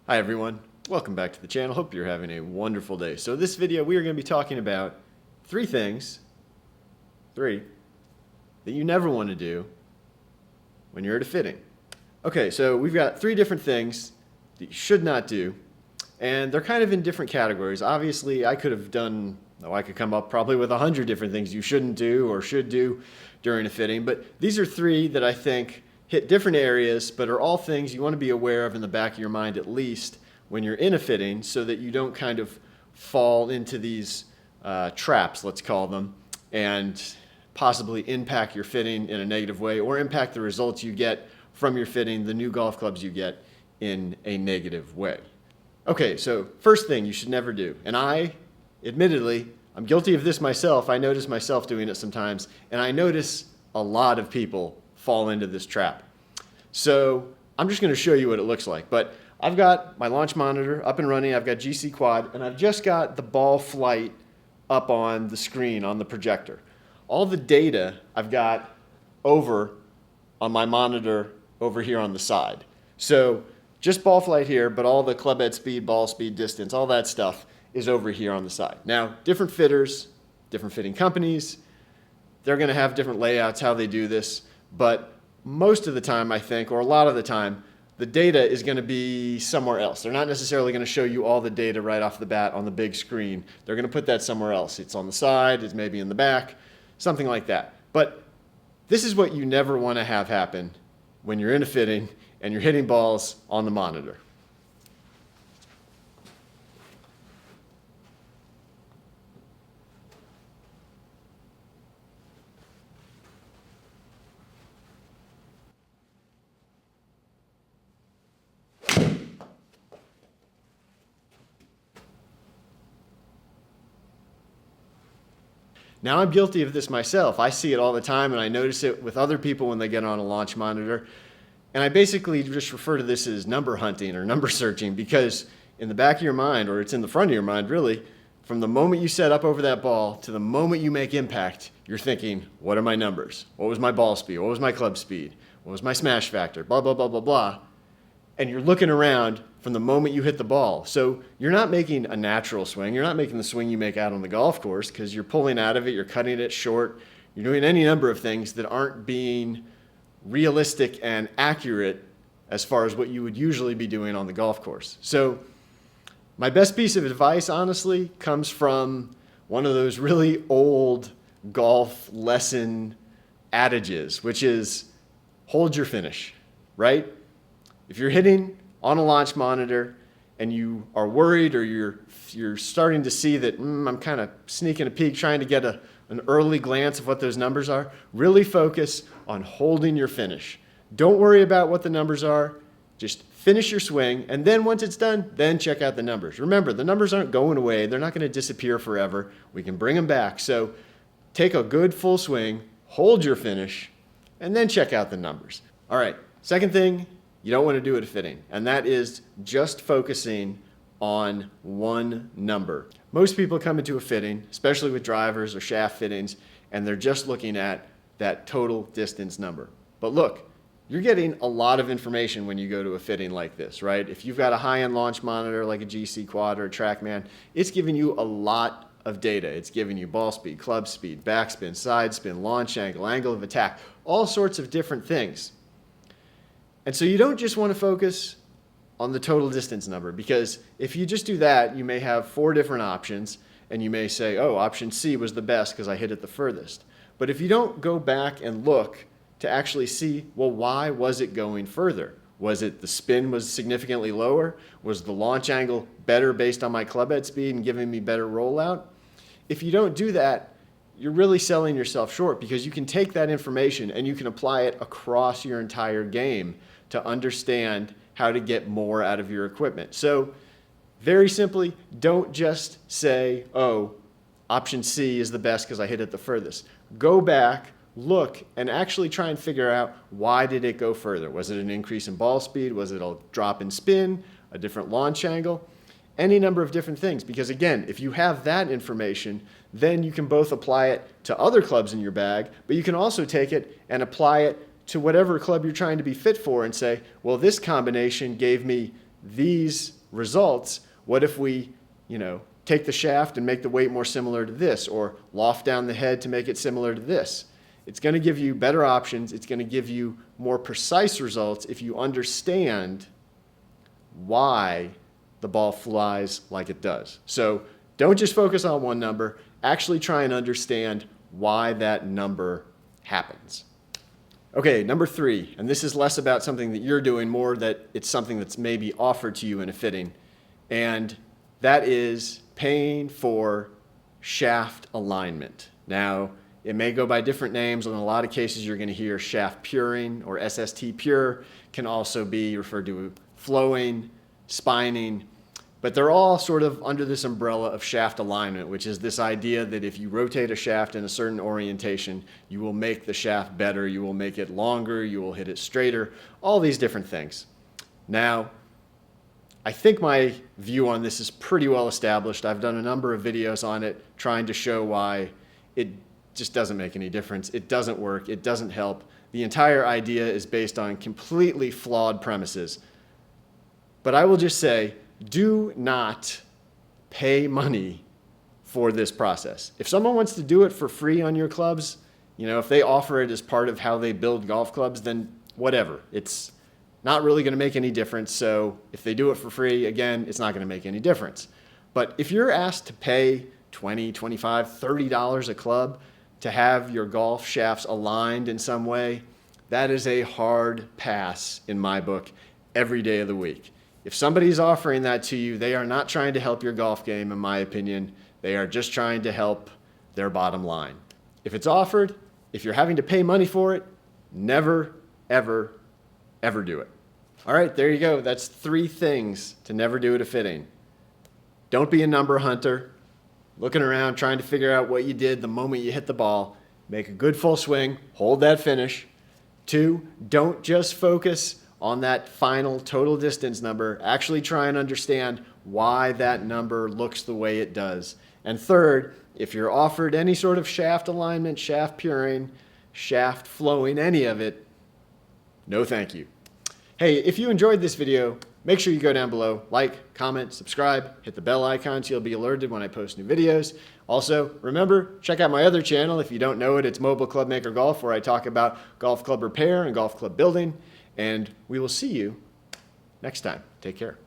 Hi everyone, welcome back to the channel. Hope you're having a wonderful day. So this video we are going to be talking about three things that you never want to do when you're at a fitting. Okay, so we've got three different things that you should not do, and they're kind of in different categories. Obviously I could come up probably with 100 different things you shouldn't do or should do during a fitting, but these are three that I think hit different areas, but are all things you want to be aware of in the back of your mind at least when you're in a fitting, so that you don't kind of fall into these traps, let's call them, and possibly impact your fitting in a negative way or impact the results you get from your fitting, the new golf clubs you get, in a negative way. Okay, so first thing you should never do, and admittedly, I'm guilty of this myself. I notice myself doing it sometimes, and I notice a lot of people fall into this trap. So I'm just going to show you what it looks like. But I've got my launch monitor up and running. I've got GC Quad, and I've just got the ball flight up on the screen on the projector. All the data I've got over on my monitor over here on the side. So just ball flight here, but all the club head speed, ball speed, distance, all that stuff is over here on the side. Now, different fitters, different fitting companies, they're going to have different layouts how they do this. But most of the time, I think, or a lot of the time, the data is going to be somewhere else. They're not necessarily going to show you all the data right off the bat on the big screen. They're going to put that somewhere else. It's on the side, it's maybe in the back, something like that. But this is what you never want to have happen when you're in a fitting and you're hitting balls on the monitor. Now, I'm guilty of this myself. I see it all the time, and I notice it with other people when they get on a launch monitor. And I basically just refer to this as number hunting or number searching, because in the back of your mind, or it's in the front of your mind really, from the moment you set up over that ball to the moment you make impact, you're thinking, what are my numbers? What was my ball speed? What was my club speed? What was my smash factor? Blah, blah, blah, blah, blah. And you're looking around from the moment you hit the ball. So you're not making a natural swing. You're not making the swing you make out on the golf course, because you're pulling out of it, you're cutting it short, you're doing any number of things that aren't being realistic and accurate as far as what you would usually be doing on the golf course. So my best piece of advice, honestly, comes from one of those really old golf lesson adages, which is hold your finish, right? If you're hitting on a launch monitor and you are worried, or you're starting to see that I'm kind of sneaking a peek, trying to get an early glance of what those numbers are, really focus on holding your finish. Don't worry about what the numbers are. Just finish your swing, and then once it's done, then check out the numbers. Remember, the numbers aren't going away. They're not going to disappear forever. We can bring them back. So take a good full swing, hold your finish, and then check out the numbers. All right, second thing you don't want to do at a fitting, and that is just focusing on one number. Most people come into a fitting, especially with drivers or shaft fittings, and they're just looking at that total distance number. But look, you're getting a lot of information when you go to a fitting like this, right? If you've got a high-end launch monitor like a GC Quad or a TrackMan, it's giving you a lot of data. It's giving you ball speed, club speed, backspin, side spin, launch angle, angle of attack, all sorts of different things. And so you don't just want to focus on the total distance number, because if you just do that, you may have 4 different options, and you may say, oh, option C was the best because I hit it the furthest. But if you don't go back and look to actually see, well, why was it going further? Was it the spin was significantly lower? Was the launch angle better based on my club head speed and giving me better rollout? If you don't do that, you're really selling yourself short, because you can take that information and you can apply it across your entire game to understand how to get more out of your equipment. So very simply, don't just say, oh, option C is the best because I hit it the furthest. Go back, look, and actually try and figure out, why did it go further? Was it an increase in ball speed? Was it a drop in spin, a different launch angle? Any number of different things, because again, if you have that information, then you can both apply it to other clubs in your bag, but you can also take it and apply it to whatever club you're trying to be fit for and say, well, this combination gave me these results, what if we, take the shaft and make the weight more similar to this, or loft down the head to make it similar to this? It's going to give you better options. It's going to give you more precise results if you understand why the ball flies like it does. So don't just focus on one number. Actually try and understand why that number happens. Okay, number 3, and this is less about something that you're doing, more that it's something that's maybe offered to you in a fitting, and that is paying for shaft alignment. Now, it may go by different names. In a lot of cases, you're going to hear shaft puring or SST pure, can also be referred to flowing, spining, but they're all sort of under this umbrella of shaft alignment, which is this idea that if you rotate a shaft in a certain orientation, you will make the shaft better, you will make it longer, you will hit it straighter, all these different things. Now, I think my view on this is pretty well established. I've done a number of videos on it trying to show why it just doesn't make any difference. It doesn't work. It doesn't help. The entire idea is based on completely flawed premises. But I will just say, do not pay money for this process. If someone wants to do it for free on your clubs, if they offer it as part of how they build golf clubs, then whatever. It's not really going to make any difference. So if they do it for free, again, it's not going to make any difference. But if you're asked to pay $20, $25, $30 a club to have your golf shafts aligned in some way, that is a hard pass in my book every day of the week. If somebody's offering that to you, they are not trying to help your golf game, in my opinion. They are just trying to help their bottom line. If it's offered, if you're having to pay money for it, never, ever, ever do it. All right, there you go. That's 3 things to never do at a fitting. Don't be a number hunter, looking around trying to figure out what you did the moment you hit the ball. Make a good full swing, hold that finish. 2, don't just focus on that final total distance number. Actually try and understand why that number looks the way it does. And 3rd, if you're offered any sort of shaft alignment, shaft puring, shaft flowing, any of it, no thank you. Hey, if you enjoyed this video, make sure you go down below, like, comment, subscribe, hit the bell icon so you'll be alerted when I post new videos. Also, remember, check out my other channel. If you don't know it, it's Mobile Club Maker Golf, where I talk about golf club repair and golf club building. And we will see you next time. Take care.